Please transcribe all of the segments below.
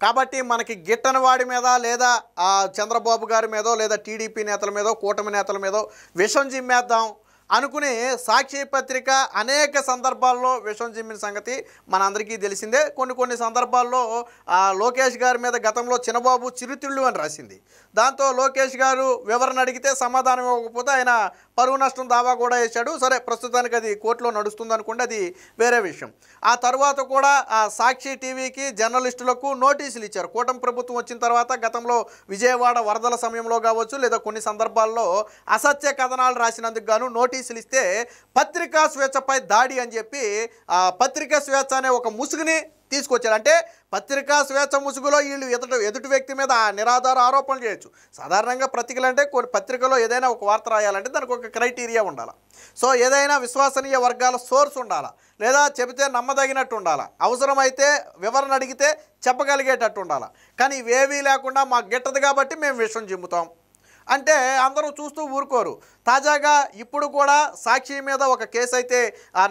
కాబట్టి మనకి గిట్టని వాడి మీద లేదా చంద్రబాబు గారి మీదో లేదా టీడీపీ నేతల మీదో కూటమి నేతల మీదో విషం జిమ్మేద్దాం అనుకుని సాక్షి పత్రిక అనేక సందర్భాల్లో విషం జిమ్మిన సంగతి మనందరికీ తెలిసిందే. కొన్ని సందర్భాల్లో లోకేష్ గారి మీద గతంలో చిన్నబాబు చిరుతిళ్ళు అని రాసింది. దాంతో లోకేష్ గారు వివరణ అడిగితే సమాధానం ఇవ్వకపోతే ఆయన పరువు నష్టం దావా కూడా వేశాడు. సరే, ప్రస్తుతానికి అది కోర్టులో నడుస్తుంది అనుకోండి, అది వేరే విషయం. ఆ తర్వాత కూడా సాక్షి టీవీకి జర్నలిస్టులకు నోటీసులు ఇచ్చారు. కూటమి ప్రభుత్వం వచ్చిన తర్వాత గతంలో విజయవాడ వరదల సమయంలో కావచ్చు లేదా కొన్ని సందర్భాల్లో అసత్య కథనాలు రాసినందుకు గాను నోటీసులు ఇస్తే పత్రికా స్వేచ్ఛపై దాడి అని చెప్పి పత్రికా స్వేచ్ఛ అనే ఒక ముసుగుని తీసుకొచ్చారు. అంటే పత్రికా స్వేచ్ఛ ముసుగులో వీళ్ళు ఎదుటి వ్యక్తి మీద నిరాధార ఆరోపణలు చేయొచ్చు. సాధారణంగా పత్రికలు అంటే కొన్ని పత్రికలో ఏదైనా ఒక వార్త రాయాలంటే దానికి ఒక క్రైటీరియా ఉండాలి. సో ఏదైనా విశ్వసనీయ వర్గాల సోర్స్ ఉండాలి, లేదా చెబితే నమ్మదగినట్టు ఉండాలి, అవసరమైతే వివరణ అడిగితే చెప్పగలిగేటట్టు ఉండాలి. కానీ ఇవేవీ లేకుండా మాకు గిట్టదు కాబట్టి మేము విషం జిమ్ముతాం అంటే అందరూ చూస్తూ ఊరుకోరు. తాజాగా ఇప్పుడు కూడా సాక్షి మీద ఒక కేసు అయితే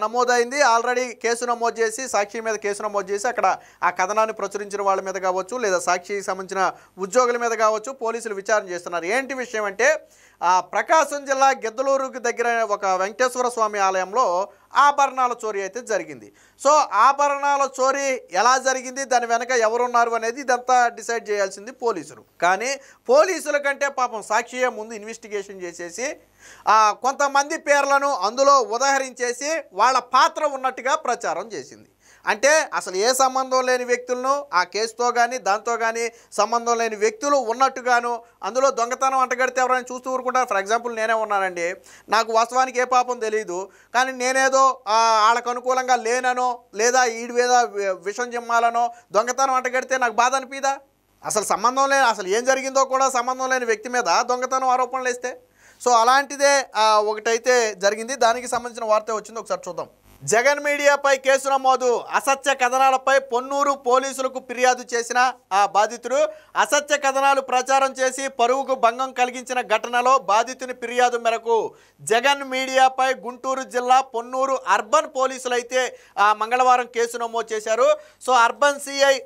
నమోదైంది. ఆల్రెడీ కేసు నమోదు చేసి సాక్షి మీద కేసు నమోదు చేసి అక్కడ ఆ కథనాన్ని ప్రచురించిన వాళ్ళ మీద కావచ్చు లేదా సాక్షికి సంబంధించిన ఉద్యోగుల మీద కావచ్చు పోలీసులు విచారణ చేస్తున్నారు. ఏంటి విషయం అంటే ప్రకాశం జిల్లా గిద్దలూరుకి దగ్గర ఒక వెంకటేశ్వర స్వామి ఆలయంలో ఆభరణాల చోరీ అయితే జరిగింది. సో ఆభరణాల చోరీ ఎలా జరిగింది, దాని వెనక ఎవరున్నారు అనేది ఇదంతా డిసైడ్ చేయాల్సింది పోలీసులు. కానీ పోలీసుల కంటే పాపం సాక్షియే ముందు ఇన్వెస్టిగేషన్ చేసేసి కొంతమంది పేర్లను అందులో ఉదహరించేసి వాళ్ళ పాత్ర ఉన్నట్టుగా ప్రచారం చేసింది. అంటే అసలు ఏ సంబంధం లేని వ్యక్తులను ఆ కేసుతో కానీ దాంతో కానీ సంబంధం లేని వ్యక్తులు ఉన్నట్టుగాను అందులో దొంగతనం అంటగడితే ఎవరైనా చూస్తూ ఊరుకుంటారు. ఫర్ ఎగ్జాంపుల్ నేనే ఉన్నానండి, నాకు వాస్తవానికి ఏ పాపం తెలియదు, కానీ నేనేదో వాళ్ళకు అనుకూలంగా లేననో లేదా ఈడి మీద విషం జిమ్మాలనో దొంగతనం అంటగడితే నాకు బాధ అనిపిదా? అసలు సంబంధం లేని అసలు ఏం జరిగిందో కూడా సంబంధం లేని వ్యక్తి మీద దొంగతనం ఆరోపణలు వేస్తే సో అలాంటిదే ఒకటైతే జరిగింది. దానికి సంబంధించిన వార్త వచ్చింది, ఒకసారి చూద్దాం. జగన్ మీడియాపై కేసు నమోదు. అసత్య కథనాలపై పొన్నూరు పోలీసులకు ఫిర్యాదు చేసిన బాధితుడు అసత్య కథనాలు ప్రచారం చేసి పరువుకు భంగం కలిగించిన ఘటనలో బాధితుని ఫిర్యాదు మేరకు జగన్ మీడియాపై గుంటూరు జిల్లా పొన్నూరు అర్బన్ పోలీసులు అయితే మంగళవారం కేసు నమోదు చేశారు. సో అర్బన్ సిఐ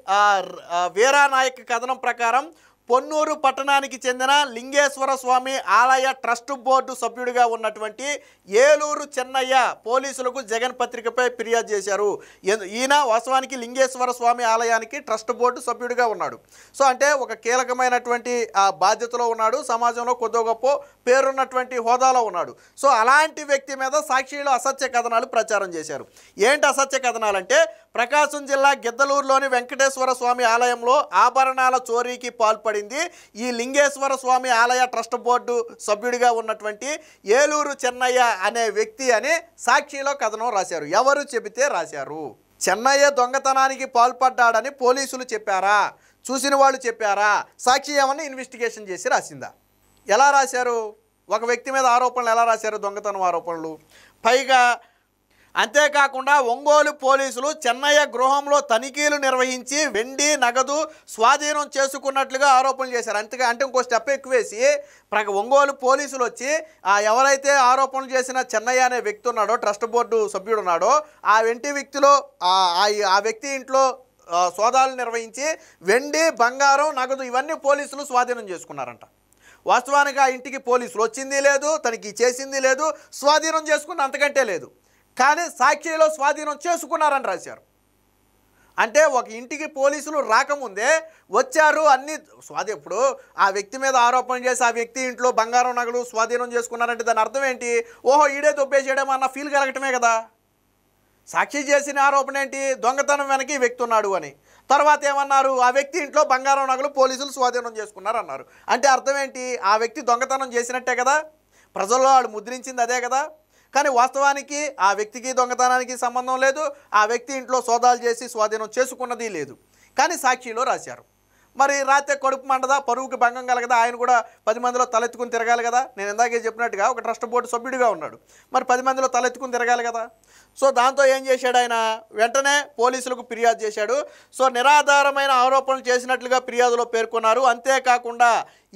వీరానాయక్ కథనం ప్రకారం పొన్నూరు పట్టణానికి చెందిన లింగేశ్వర స్వామి ఆలయ ట్రస్ట్ బోర్డు సభ్యుడిగా ఉన్నటువంటి ఏలూరు చెన్నయ్య పోలీసులకు జగన్ పత్రికపై ఫిర్యాదు చేశారు. ఈయన వాస్తవానికి లింగేశ్వర స్వామి ఆలయానికి ట్రస్ట్ బోర్డు సభ్యుడిగా ఉన్నాడు. సో అంటే ఒక కీలకమైనటువంటి బాధ్యతలో ఉన్నాడు, సమాజంలో కొద్ది గొప్ప పేరున్నటువంటి హోదాలో ఉన్నాడు. సో అలాంటి వ్యక్తి మీద సాక్షిలో అసత్య కథనాలు ప్రచారం చేశారు. ఏంటి అసత్య కథనాలు అంటే ప్రకాశం జిల్లా గిద్దలూరులోని వెంకటేశ్వర స్వామి ఆలయంలో ఆభరణాల చోరీకి పాల్పడింది ఈ లింగేశ్వర స్వామి ఆలయ ట్రస్ట్ బోర్డు సభ్యుడిగా ఉన్నటువంటి ఏలూరు చెన్నయ్య అనే వ్యక్తి అని సాక్షిలో కథనం రాశారు. ఎవరు చెబితే రాశారు? చెన్నయ్య దొంగతనానికి పాల్పడ్డాడని పోలీసులు చెప్పారా? చూసిన వాళ్ళు చెప్పారా? సాక్షి ఏమన్నా ఇన్వెస్టిగేషన్ చేసి రాసిందా? ఎలా రాశారు? ఒక వ్యక్తి మీద ఆరోపణలు ఎలా రాశారు? దొంగతనం ఆరోపణలు. పైగా అంతేకాకుండా ఒంగోలు పోలీసులు చెన్నయ్య గృహంలో తనిఖీలు నిర్వహించి వెండి నగదు స్వాధీనం చేసుకున్నట్లుగా ఆరోపణలు చేశారు. అంటే ఇంకో స్టెప్ ఎక్కువేసి ఒంగోలు పోలీసులు వచ్చి ఎవరైతే ఆరోపణలు చేసిన చెన్నయ్య అనే వ్యక్తి ఉన్నాడో ట్రస్ట్ బోర్డు సభ్యుడు ఉన్నాడో ఆ వ్యక్తిలో ఆ వ్యక్తి ఇంట్లో సోదాలు నిర్వహించి వెండి బంగారం నగదు ఇవన్నీ పోలీసులు స్వాధీనం చేసుకున్నారంట. వాస్తవానికి ఆ ఇంటికి పోలీసులు వచ్చింది లేదు, తనిఖీ చేసింది లేదు, స్వాధీనం చేసుకున్న అంతకంటే లేదు. కానీ సాక్షిలో స్వాధీనం చేసుకున్నారని రాశారు. అంటే ఒక ఇంటికి పోలీసులు రాకముందే వచ్చారు అన్ని ఇప్పుడు ఆ వ్యక్తి మీద ఆరోపణ చేసి ఆ వ్యక్తి ఇంట్లో బంగారం నగలు స్వాధీనం చేసుకున్నారంటే దాని అర్థం ఏంటి? ఓహో ఈడే దొబ్బేసేయడం అన్న ఫీల్ కలగటమే కదా. సాక్షి చేసిన ఆరోపణ ఏంటి? దొంగతనం వెనక ఈ వ్యక్తి ఉన్నాడు అని. తర్వాత ఏమన్నారు? ఆ వ్యక్తి ఇంట్లో బంగారం నగలు పోలీసులు స్వాధీనం చేసుకున్నారు అన్నారు. అంటే అర్థం ఏంటి? ఆ వ్యక్తి దొంగతనం చేసినట్టే కదా, ప్రజల్లో వాళ్ళు ముద్రించింది అదే కదా. కానీ వాస్తవానికి ఆ వ్యక్తికి దొంగతనానికి సంబంధం లేదు, ఆ వ్యక్తి ఇంట్లో సోదాలు చేసి స్వాధీనం చేసుకున్నది లేదు. కానీ సాక్షిలో రాశారు. మరి రాతే కడుపు మండదా, పరువుకి భంగం కలగదా, ఆయన కూడా 10 మందిలో తలెత్తుకుని తిరగాలి కదా. నేను ఇందాకే చెప్పినట్టుగా ఒక ట్రస్ట్ బోర్డు సభ్యుడిగా ఉన్నాడు, మరి 10 మందిలో తలెత్తుకుని తిరగాలి కదా. సో దాంతో ఏం చేశాడు ఆయన, వెంటనే పోలీసులకు ఫిర్యాదు చేశాడు. సో నిరాధారమైన ఆరోపణలు చేసినట్లుగా ఫిర్యాదులో పేర్కొన్నారు. అంతేకాకుండా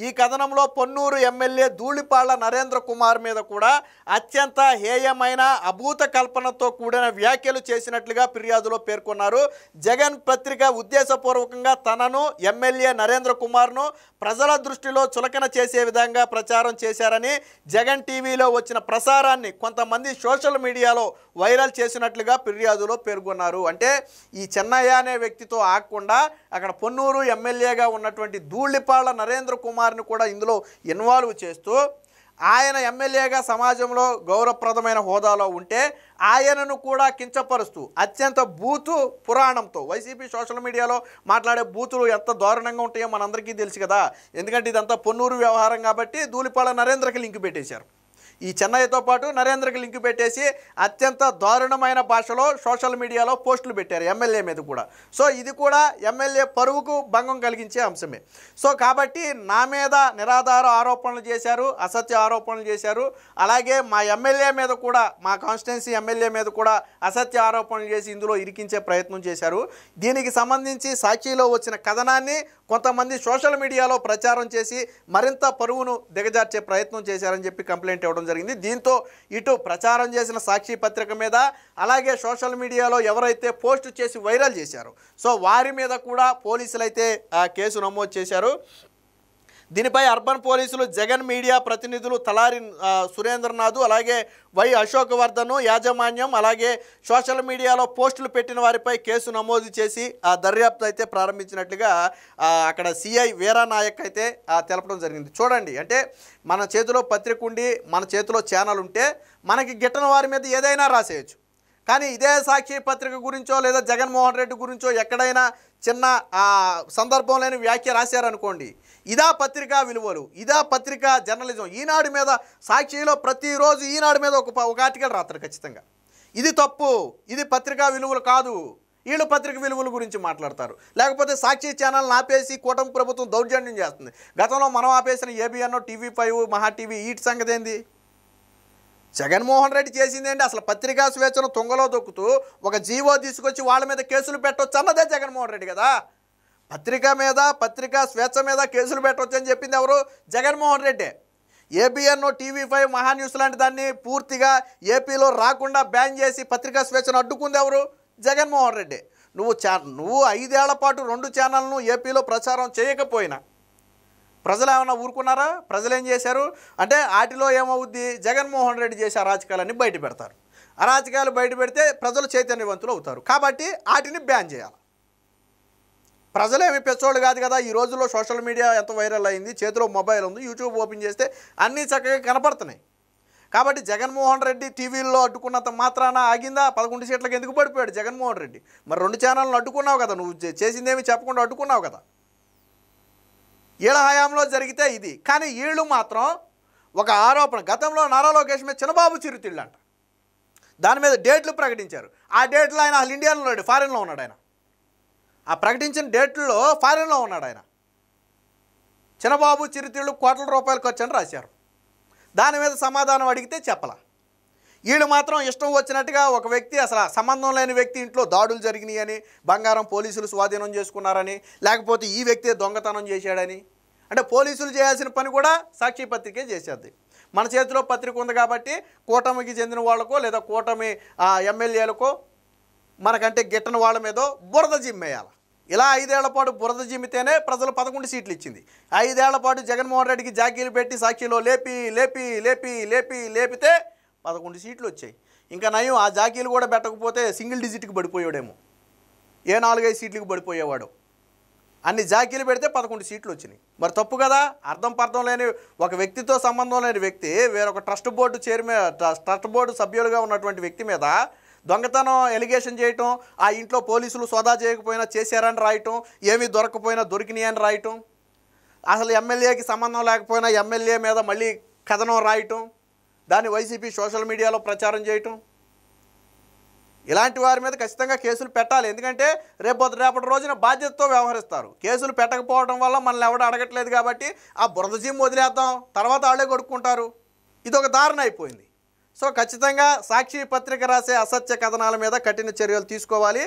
ఈ కథనంలో పొన్నూరు ఎమ్మెల్యే ధూళిపాళ్ల నరేంద్ర కుమార్ మీద కూడా అత్యంత హేయమైన అభూత కల్పనతో కూడిన వ్యాఖ్యలు చేసినట్లుగా ఫిర్యాదులో పేర్కొన్నారు. జగన్ పత్రిక ఉద్దేశపూర్వకంగా తనను ఎమ్మెల్యే నరేంద్ర కుమార్ను ప్రజల దృష్టిలో చులకన చేసే విధంగా ప్రచారం చేశారని, జగన్ టీవీలో వచ్చిన ప్రసారాన్ని కొంతమంది సోషల్ మీడియాలో వైరల్ చేసినట్లుగా ఫిర్యాదులో పేర్కొన్నారు. అంటే ఈ చెన్నయ్య అనే వ్యక్తితో ఆగకుండా అక్కడ పొన్నూరు ఎమ్మెల్యేగా ఉన్నటువంటి ధూళిపాళ్ల నరేంద్ర కుమార్ని కూడా ఇందులో ఇన్వాల్వ్ చేస్తూ ఆయన ఎమ్మెల్యేగా సమాజంలో గౌరవప్రదమైన హోదాలో ఉంటే ఆయనను కూడా కించపరుస్తూ అత్యంత బూతు పురాణంతో వైసీపీ సోషల్ మీడియాలో మాట్లాడే బూతులు ఎంత దారుణంగా ఉంటాయో మనందరికీ తెలుసు కదా. ఎందుకంటే ఇదంతా పొన్నూరు వ్యవహారం కాబట్టి ధూళిపాళ్ల నరేంద్రకి లింక్ పెట్టేశారు. ఈ చెన్నైతో పాటు నరేంద్రకి లింక్ పెట్టేసి అత్యంత దారుణమైన భాషలో సోషల్ మీడియాలో పోస్టులు పెట్టారు ఎమ్మెల్యే మీద కూడా. సో ఇది కూడా ఎమ్మెల్యే పరువుకు భంగం కలిగించే అంశమే. సో కాబట్టి నా మీద నిరాధార ఆరోపణలు చేశారు, అసత్య ఆరోపణలు చేశారు. అలాగే మా ఎమ్మెల్యే మీద కూడా, మా కాన్స్టిట్యున్సీ ఎమ్మెల్యే మీద కూడా అసత్య ఆరోపణలు చేసి ఇందులో ఇరికించే ప్రయత్నం చేశారు. దీనికి సంబంధించి సాక్షిలో వచ్చిన కథనాన్ని కొంతమంది సోషల్ మీడియాలో ప్రచారం చేసి మరింత పరువును దిగజార్చే ప్రయత్నం చేశారని చెప్పి కంప్లైంట్ ఇవ్వడం జరిగింది. దీంతో ఇటు ప్రచారం చేసిన సాక్షి పత్రిక మీద, అలాగే సోషల్ మీడియాలో ఎవరైతే పోస్ట్ చేసి వైరల్ చేశారో సో వారి మీద కూడా పోలీసులు అయితే కేసు నమోదు చేశారు. దీనిపై అర్బన్ పోలీసులు జగన్ మీడియా ప్రతినిధులు తలారి సురేంద్రనాథ్, అలాగే వై అశోక్ వర్ధన్ యాజమాన్యం, అలాగే సోషల్ మీడియాలో పోస్టులు పెట్టిన వారిపై కేసు నమోదు చేసి దర్యాప్తు అయితే ప్రారంభించినట్లుగా అక్కడ సిఐ వీరానాయక్ అయితే తెలపడం జరిగింది. చూడండి, అంటే మన చేతిలో పత్రిక ఉండి మన చేతిలో ఛానల్ ఉంటే మనకి గిట్టని వారి మీద ఏదైనా రాసేయచ్చు. కానీ ఇదే సాక్షి పత్రిక గురించో లేదా జగన్మోహన్ రెడ్డి గురించో ఎక్కడైనా చిన్న సందర్భం లేని వ్యాఖ్య రాశారనుకోండి, ఇదా పత్రికా విలువలు, ఇదా పత్రికా జర్నలిజం. ఈనాడు మీద, సాక్షిలో ప్రతిరోజు ఈనాడు మీద ఒక ఆర్టికల్ రాస్తారు ఖచ్చితంగా. ఇది తప్పు, ఇది పత్రికా విలువలు కాదు, వీళ్ళు పత్రిక విలువల గురించి మాట్లాడతారు. లేకపోతే సాక్షి ఛానల్ని ఆపేసి కూటమి ప్రభుత్వం దౌర్జన్యం చేస్తుంది. గతంలో మనం ఆపేసిన ఏబిఎన్, TV5, మహా టీవీ, వీటి సంగతి ఏంది? జగన్మోహన్ రెడ్డి చేసిందేంటి? అసలు పత్రికా స్వేచ్ఛను తుంగలో దొక్కుతూ ఒక జీవో తీసుకొచ్చి వాళ్ళ మీద కేసులు పెట్టవచ్చు అన్నదే జగన్మోహన్ రెడ్డి కదా. పత్రిక మీద, పత్రికా స్వేచ్ఛ మీద కేసులు పెట్టవచ్చు అని చెప్పింది ఎవరు? జగన్మోహన్ రెడ్డి. ఏబిఎన్, TV5, మహా న్యూస్ లాంటి దాన్ని పూర్తిగా ఏపీలో రాకుండా బ్యాన్ చేసి పత్రికా స్వేచ్ఛను అడ్డుకుంది ఎవరు? జగన్మోహన్ రెడ్డి. నువ్వు 5 ఏళ్ల పాటు 2 ఛానల్ను ఏపీలో ప్రచారం చేయకపోయినా ప్రజలు ఏమన్నా ఊరుకున్నారా? ప్రజలు ఏం చేశారు అంటే వాటిలో ఏమవుద్ది, జగన్మోహన్ రెడ్డి చేసే అరాచకాలన్నీ బయట పెడతారు. అరాచకాలు బయట పెడితే ప్రజలు చైతన్యవంతులు అవుతారు. కాబట్టి వాటిని బ్యాన్ చేయాలి. ప్రజలేమి పెచ్చోళ్ళు కాదు కదా. ఈ రోజుల్లో సోషల్ మీడియా ఎంత వైరల్ అయింది, చేతిలో మొబైల్ ఉంది, యూట్యూబ్ ఓపెన్ చేస్తే అన్నీ చక్కగా కనపడుతున్నాయి. కాబట్టి జగన్మోహన్ రెడ్డి టీవీల్లో అడ్డుకున్నంత మాత్రాన ఆగిందా? 11 సీట్లకు ఎందుకు పడిపోయాడు జగన్మోహన్ రెడ్డి? మరి 2 ఛానళ్ళను అడ్డుకున్నావు కదా, నువ్వు చేసిందేమి చెప్పకుండా అడ్డుకున్నావు కదా. ఈళ్ళ హయాంలో జరిగితే ఇది. కానీ వీళ్ళు మాత్రం ఒక ఆరోపణ, గతంలో నారా లోకేష్ మీద చిన్నబాబు చిరుతిళ్ళు అంట, దాని మీద డేట్లు ప్రకటించారు. ఆ డేట్లో ఆయన అసలు ఇండియాలో ఉన్నాడు, ఫారిన్లో ఉన్నాడు. ఆయన ఆ ప్రకటించిన డేట్లలో ఫారిన్లో ఉన్నాడు. ఆయన చిన్నబాబు చిరుతిళ్ళు కోట్ల రూపాయలు ఖర్చు అని రాశారు. దాని మీద సమాధానం అడిగితే చెప్పలా. వీళ్ళు మాత్రం ఇష్టం వచ్చినట్టుగా ఒక వ్యక్తి, అసలు సంబంధం లేని వ్యక్తి ఇంట్లో దాడులు జరిగినాయని, బంగారం పోలీసులు స్వాధీనం చేసుకున్నారని, లేకపోతే ఈ వ్యక్తి దొంగతనం చేశాడని, అంటే పోలీసులు చేయాల్సిన పని కూడా సాక్షి పత్రికే చేసేది. మన చేతిలో పత్రిక ఉంది కాబట్టి కూటమికి చెందిన వాళ్ళకో లేదా కూటమి ఎమ్మెల్యేలకో మనకంటే గిట్టని వాళ్ళ మీదో బురద జిమ్మేయాలి. ఇలా 5 ఏళ్ల పాటు బురద జిమ్మితేనే ప్రజలు 11 సీట్లు ఇచ్చింది. 5 ఏళ్ల పాటు జగన్మోహన్ రెడ్డికి జాకీలు పెట్టి సాక్షిలో లేపితే 11 సీట్లు వచ్చాయి. ఇంకా నయం, ఆ జాకీలు కూడా పెట్టకపోతే సింగిల్ డిజిట్కి పడిపోయాడేమో, ఏ 4-5 సీట్లకు పడిపోయేవాడు. అన్ని జాకీలు పెడితే 11 సీట్లు వచ్చినాయి. మరి తప్పు కదా. అర్థం పర్థం లేని ఒక వ్యక్తితో సంబంధం లేని వ్యక్తి వేరొక ట్రస్ట్ బోర్డు సభ్యులుగా ఉన్నటువంటి వ్యక్తి మీద దొంగతనం ఎలిగేషన్ చేయటం, ఆ ఇంట్లో పోలీసులు సోదా చేయకపోయినా చేశారని రాయటం, ఏమీ దొరకపోయినా దొరికినాయి అని రాయటం, అసలు ఎమ్మెల్యేకి సంబంధం లేకపోయినా ఎమ్మెల్యే మీద మళ్ళీ కథనం రాయటం, దాన్ని వైసీపీ సోషల్ మీడియాలో ప్రచారం చేయటం, ఇలాంటి వారి మీద ఖచ్చితంగా కేసులు పెట్టాలి. ఎందుకంటే రేపటి రోజున బాధ్యతతో వ్యవహరిస్తారు. కేసులు పెట్టకపోవడం వల్ల మనల్ని ఎవడు అడగట్లేదు కాబట్టి ఆ బురద జిమ్ వదిలేద్దాం, తర్వాత వాళ్ళే కొడుకుంటారు. ఇది ఒక దారుణ అయిపోయింది. సో ఖచ్చితంగా సాక్షి పత్రిక రాసే అసత్య కథనాల మీద కఠిన చర్యలు తీసుకోవాలి.